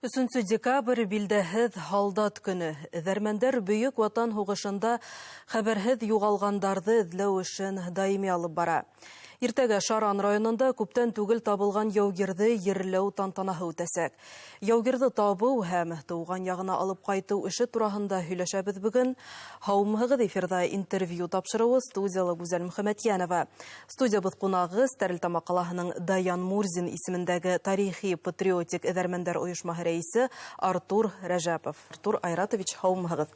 3 декабрь билдәһеҙ һалдат көне. Эҙәрмәндәр Бөйөк Ватан һуғышында хәбәрһеҙ юғалғандарҙы эҙләү эшен даими алып бара. Иртәгә Шаран районында күптән түгел табылған яугирҙе ерләү тантанаһы үтәсәк. Яугирҙы табыу һәм тыуған яғына алып ҡайтыу эше тураһында һөйләшәбеҙ бөгөн. Һаумыһығыҙ, эфирҙа интервью тапшырыуы студиялы Гүзәл Мөхәмәтйәнова. Студиябыҙ ҡунағы Стәрлетама ҡалаһының Даян Мурзин исемендәге тарихи-патриотик эҙәрмәндәр ойошмаһы рәйесе Артур Рәжәпов. Артур Айратович, һаумыһығыҙ.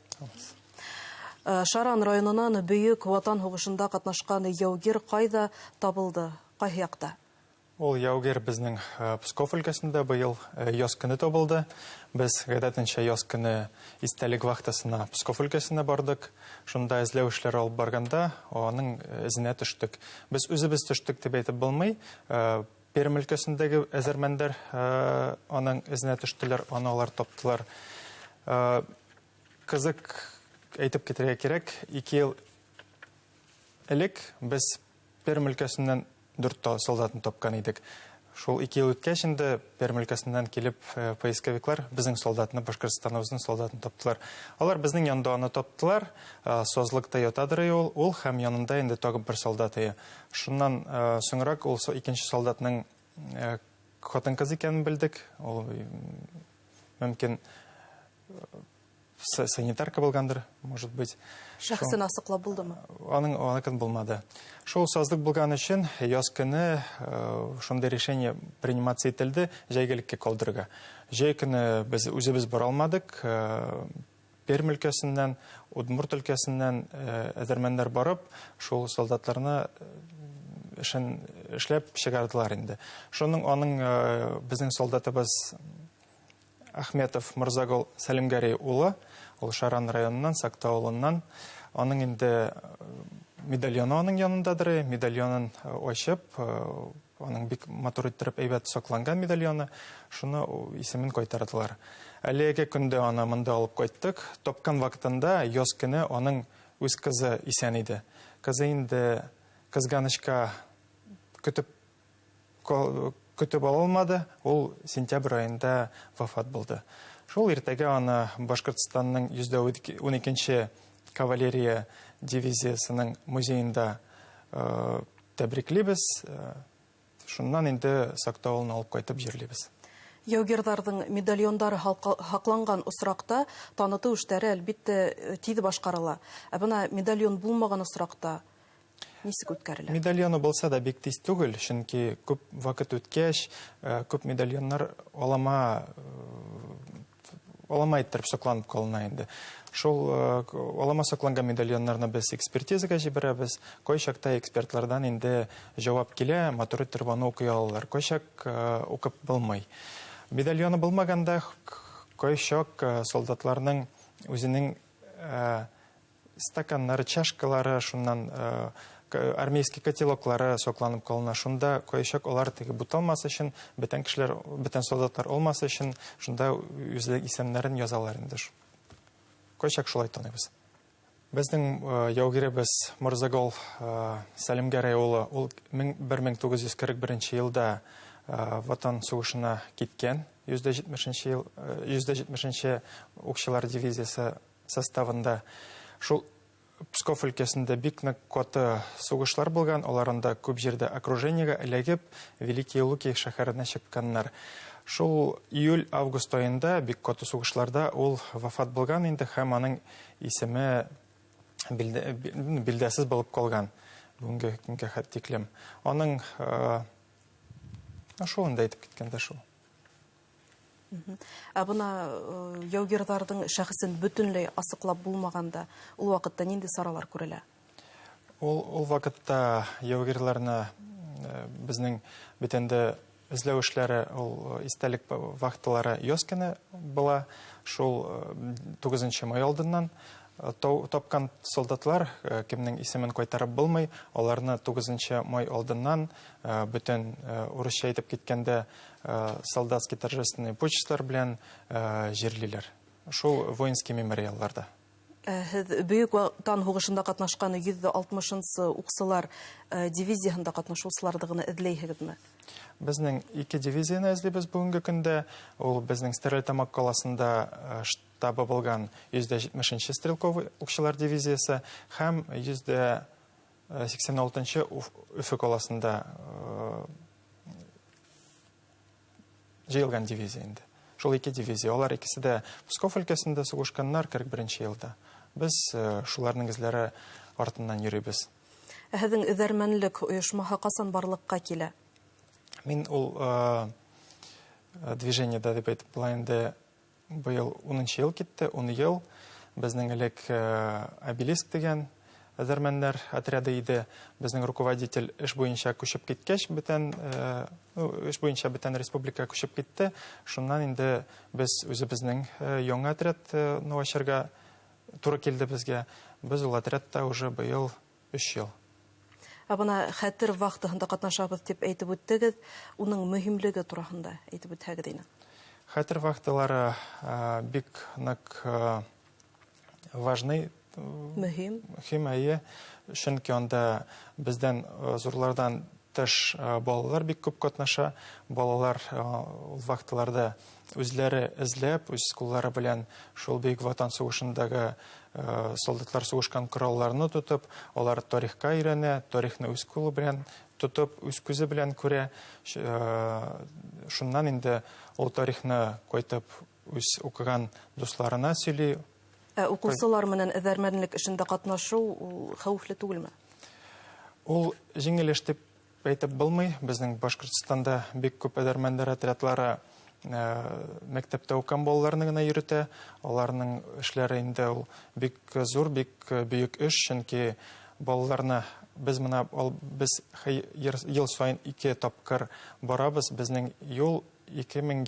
Шаран районынан Бөйөк Ватан һуғышында ҡатнашҡан яугир ҡайҙа табылды, ҡайһы яҡта? Ул яугир безнең Псков өлкәсендә быйыл яз көне табылды. Без ғәҙәтенсә яз көне истәлек вахтасына Псков өлкәсенә бардык. Шунда эзләү эшләре алып барганда, аның эзенә төштөк. Без үзебез төштөк дип әйтеп булмый. Пермь өлкәсендәге эҙәрмәндәр аның эзенә төштөләр, аны алар таптылар. Кызык әйтеп китергә кирәк, 2 йыл элек без Пермь өлкәсеннән 4 солдатны тапкан идек. Шул 2 йыл үткәч инде Пермь өлкәсеннән килеп поисковиклар безнең солдатны, Башкортстаныбызның солдатын таптылар. Алар безнең янда аны таптылар. Созлыкта ятадыр ул һәм янында инде тагын бер солдат. Шуннан соңрак ул икенче солдатның хатын-кыз икәнен белдек. Ул мөмкин санитарка булгандыр, может быть. Шәхсен асыҡлап булдымы? Аның булмады. Шул сазлык булган өчен яз көне шундай решение приниматься ителде, җәйгелеккә калдырырга. Җәй көне без үзебез бара алмадык. Пермь өлкәсеннән, Удмурт өлкәсеннән эҙәрмәндәр барып, шул солдатларны эшләп чыгардылар инде. Аның безнең солдатыбыз Ахметов Мырзагол Сәлимгәрәй улы, ул Шаран районынан, Сакта ауылынан. Аның инде медальоны аның янындадыр. Медальонын ачып, аның бик матур иттереп әйбәт сакланган медальоны. Шуны исемен кайтардылар. Әлеге көндә аны монда алып кайттык. Тапкан вакытында яз көне аның үз кызы исән иде. Кызы инде кызганычка көтөп алалмады, ул сентябрь айында вафат булды. Шул иртәгә аны Башкортстанның 112-нче кавалерия дивизиясының музейында тәбриклибез. Шуннан инде Сакта авылын алып кайтып җирлибез. Яугирҙарҙың медальондары һаҡланган осраҡта танытыу эштәре әлбиттә тиҙ башҡарыла. Ә бына медальон булмаған осраҡта нисек үткәрелә? Медальоны булса да бик тиз түгел, чөнки күп вакыт үткәч, күп медальоннар алама иттереп сакланып калына инде. Шул алама сакланган медальоннарны без экспертизага җибәрәбез. Кайчакта экспертлардан инде җавап килә, матур иттереп аны укый алалар. Кайчак укып булмый. Медальоны булмаганда кайчак солдатларның үзенең стаканнары, чашкалары, шуннан армейский котелоклары сакланып калына. Шунда кайчак алар теге буталмас өчен, бөтен кешеләр, бөтен солдатлар олмас өчен, шунда үзлек исемнәрен язалар инде. Кайчак шулай таныйбыз. Безнең яугиребез Мырзагол Сәлимгәрәй улы, ул 1941 елда Ватан сугышына киткән. 170-нче укчылар дивизиясе составында. Шул Псков өлкәсендә бик нык каты сугышлар булган, аларында күп җирдә окружениегә эләгеп, Великие Луки шәһәренә чыкканнар. Шул июль-август айында бик каты сугышларда ул вафат булган инде һәм аның исеме билдәсез булып калган. Бүгенге көнгә хәтиклем. Аның шулында әйтеп киткәндә шул. Ә бына яугирҙарҙың шәхесен бөтөнләй асыҡлап булмағанда, ул ваҡытта нинди саралар күрелә? Ул ваҡытта яугирларны безнең битендә эзләү эшләре, ул истәлек вахталары яз көне була. Шул 9 май алдыннан тапкан солдатлар, кемнең исемен кайтарып булмый, аларны 9 май алдыннан бөтен урысча әйтеп киткәндә солдатский торжественный почестар белән җирлиләр. Шул воинский мемориалларда. Һеҙ Бөйөк Ватан һуғышында ҡатнашҡан 160-нсы уҡсылар дивизияһында ҡатнашыусыларҙы ғына эҙләйһегеҙме? Безнең 2 дивизияны эзлибез бүгенге көндә. Ул безнең Стәрлетамак ҡаласында штабы булган 170-нче стрелковый уҡчылар дивизиясы һәм 186-нчы Өфө ҡаласында җыйылган дивизия инде. Шул 2 дивизия. Алар икесе дә Псков өлкәсендә сугышканнар 41-нче елда. Біз шуларның эзләре артыннан йөрөйбез. Һеҙҙең эҙәрмәнлек ойошмаһы ҡасан барлыҡҡа килә? Мин ул движениеда дип әйтеп була инде быйыл 10-нчы ел китте, 10 ел. Безнең элек Обелиск дигән эҙәрмәннәр отряды иде. Безнең руководитель эш буенча күчеп киткәч, эш буенча бөтен республика күчеп китте. Шуннан инде без үзебезнең яңа отряд ачарга туры килде безгә. Без ул отрядта уже быйыл 3 ел. Бына хәтер вахтаһында ҡатнашабыҙ дип әйтеп үттегеҙ. Уның мөһимлеге тураһында әйтеп үтһәгеҙ ине. Хәтер вахталары бик нык важный, мөһим әйе. Чөнки анда бездән зурлардан тыш балалар бик күп катнаша. Балалар вахталарда үзләре эзләп, үз куллары белән шул Бөйөк Ватан сугышындагы солдатлар сугышкан коралларны тотып, алар тарихка өйрәнә, тарихны үз кулы белән тотып, үз күзе белән күрә. Шуннан инде ул тарихны кайтып үз укыган дусларына сөйли. Укучылар менән эҙәрмәнлек эшендә ҡатнашыу хәүефле түгелме? Ул җиңел эш дип әйтеп булмый. Безнең Башкортостанда бик күп эҙәрмәндәр отрядлары мәктәптә укыган балаларны гына йөрөтә. Аларның эшләре инде ул бик зур, бик бөйөк эш, чөнки балаларны без ел сайын 2 тапкыр барабыз. Безнең юл 2000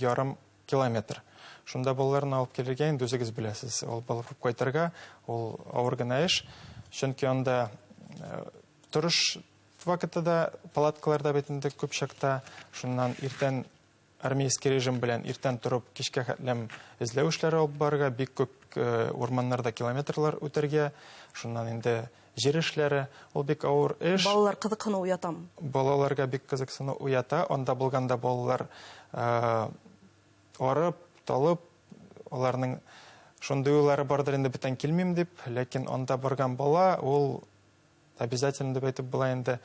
километр. Шунда балаларны алып килергә инде үзегез беләсез. Ул балык кайтырга, ул авыр гына эш. Чөнки анда торыш вакытында палаткаларда бит инде күп чакта, шуннан иртән армейский режим белән иртән торып кичкә хәтлем эзләү эшләре алып барырга, бик күп урманнарда километрлар үтәргә. Шуннан инде җир эшләре, ул бик авыр эш. Балалар кызыксыну уятам. Балаларга бик кызыксыну уята. Анда булганда балалар арып, талып, аларның шундый уйлары бардыр инде бүтән килмим дип, ләкин анда барган бала, ул обязательно дип әйтеп була инде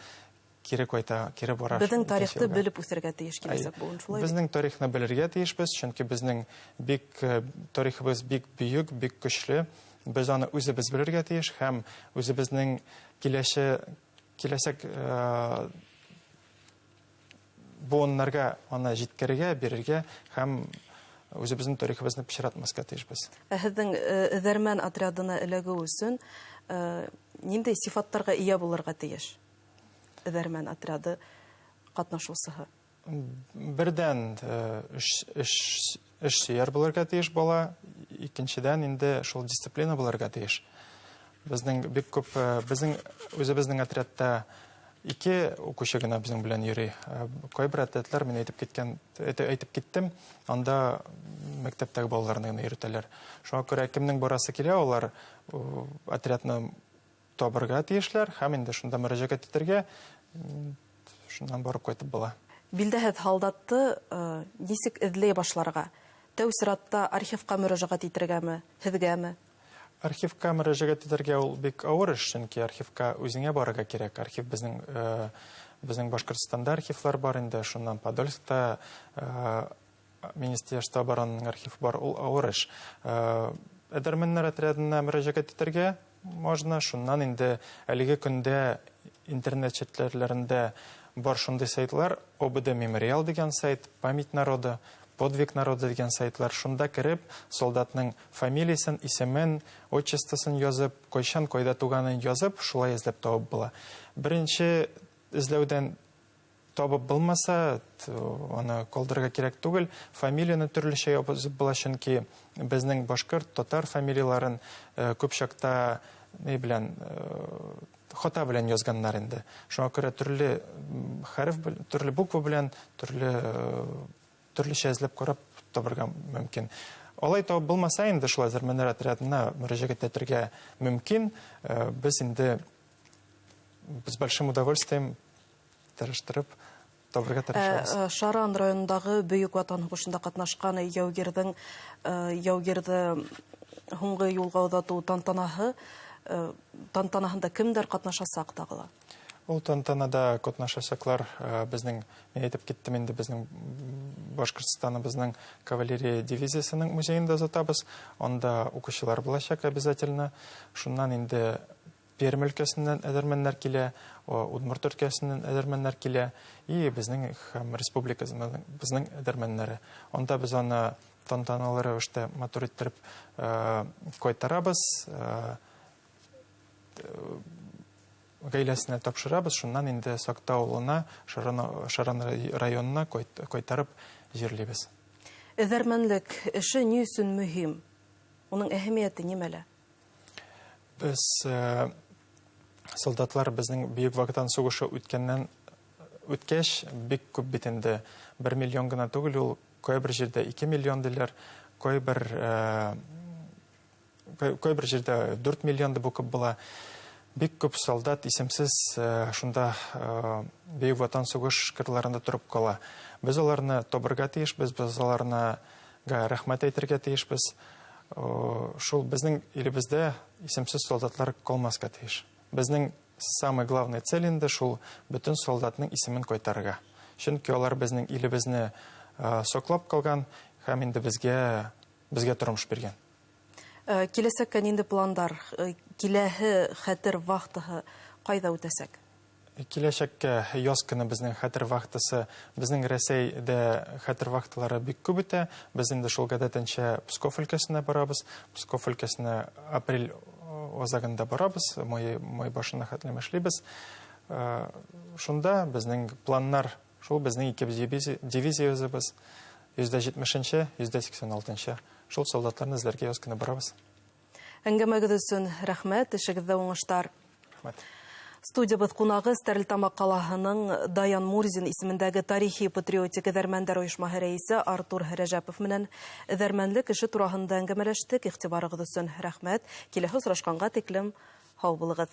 кире кайта, кире бара. Безнең тарихты белеп үсәргә тиеш киләсәк буын шулай. Безнең тарихны белергә тиешбез, чөнки безнең тарихыбыз бик бөек, бик көчле. Без аны үзебез белергә тиеш һәм үзебезнең киләсәк буыннарга аны җиткерергә, бирергә һәм үзебезнең тарихыбызны пычратмаска тиешбез. Һеҙҙең эҙәрмән отрядына эләгеү өсөн ниндәй сифаттарға ия булырга тейеш? Эҙәрмән отряды ҡатнашыусыһы. Бердән эш сөйәр булырга тейеш бала, икенчедән инде шул дисциплина булырга тейеш. Безнең бик күп үзебезнең отрядта 2 укучы гына безнең белән йөри. Кайбер отрядлар, мин әйтеп киттем, анда мәктәптәге балаларны гына йөрөтәләр. Шуңа күрә кемнең барасы килә, алар отрядны табырга тиешләр һәм инде шунда мөрәҗәгать итәргә, шуннан барып кайтып була. Билдәһеҙ һалдатты нисек эҙләй башларга? Тәү сиратта архивка мөрәҗәгать итергәме, һеҙгәме? Архивка мөрәҗәгать итәргә ул бик авыр эш, чөнки архивка үзеңә барырга кирәк. Архив безнең Башкортостанда архивлар бар инде, шуннан Подольскта Министерство обороны архив бар, ул авыр эш. Эҙәрмәннәр отрядына мөрәҗәгать итәргә можно, шуннан инде әлеге көндә интернет чатларында бар шундый сайтлар, ОБД Мемориал дигән сайт, Память народа, Подвиг народа дигән сайтлар. Шунда кереп, солдатның фамилиясын, исемен, отчествосын язып, кайчан, кайда туганын язып, шулай эзләп табып була. Беренче эзләүдән табып булмаса, аны калдырырга кирәк түгел. Фамилияны төрлечә язып була, чөнки безнең башкорт, татар фамилияларын күп чакта хата белән язганнар инде. Шуңа күрә төрле хәреф, төрле буква белән, төрлечә эзләп карап табырга мөмкин. Алай табып булмаса инде шул әзермәннәр отрядына мөрәҗәгать итәргә мөмкин. Без инде с большим удовольствием тырыштырып табырга тырышабыз. Шаран районындагы Бөек Ватан һугышында катнашкан яугирдә һуңгы юлга озату тантанаһында кемдер катнашасак тагыла? Ул тантанада катнашачаклар безнең, мен әйтеп киттем инде, безнең Башкортстаныбызның кавалерия дивизиясының музеенда озатабыз. Анда укучылар булачак обязательно. Шуннан инде Пермь өлкәсеннән әзермәннәр килә, Удмурт өлкәсеннән әзермәннәр килә, и безнең һәм республикабызның безнең әзермәннәре. Анда без аны тантаналары эштә матур иттереп кайтарабыз, гаиләсенә тапшырабыз, шуннан инде Сакта авылына, Шаран районына кайтарып җирлибез. Әзермәнлек эше ни өчен мөһим? Уның әһәмияте нимәлә? Без солдатлар безнең Бөек Ватан сугышы үткәч бик күп бит инде. 1 миллион гына түгел, ул кайбер җирдә 2 миллион диләр, кайбер җирдә 4 миллион дип укып була. Бик күп солдат исемсез шунда Бөек Ватан сугыш кырларында турып кала. Без аларны табырга тиешбез, без аларга рәхмәт әйтергә тиешбез. Шул безнең илебездә исемсез солдатлар калмаска тиеш. Безнең самый главный цель инде шул бөтен солдатның исемен кайтарырга. Чөнки алар безнең илебезне соклап калган һәм инде безгә тормыш биргән. Киләсәккә нинди пландар? Киләһе хәтер вахтаһы кайда үтәсәк? Киләчәккә яз көне безнең хәтер вахтасы, безнең Рәсәйдә хәтер вахталары бик күп үтә. Без инде шул гадәтенчә Псков өлкәсенә барабыз. Псков өлкәсенә апрель азагында барабыз, май башына хәтлем эшлибез. Шунда безнең планнар, шул безнең 2 дивизиябыз 170-нче, 186-нче. Шул солдатларны эзләргә яз көне барабыз. Әңгәмәгез өчен рәхмәт, эшегездә уңышлар. Рәхмәт. Студиябыз кунагы Стәрлетамак калаһының Даян Мурзин исемендәге тарихи-патриотик әзермәннәр оешмаһы рәисе Артур Рәҗәпов менән әзермәнлек эше турында әңгәмәләштек. Игътибарыгыз өчен рәхмәт. Киләһе очрашканга тиклем һау булыгыз.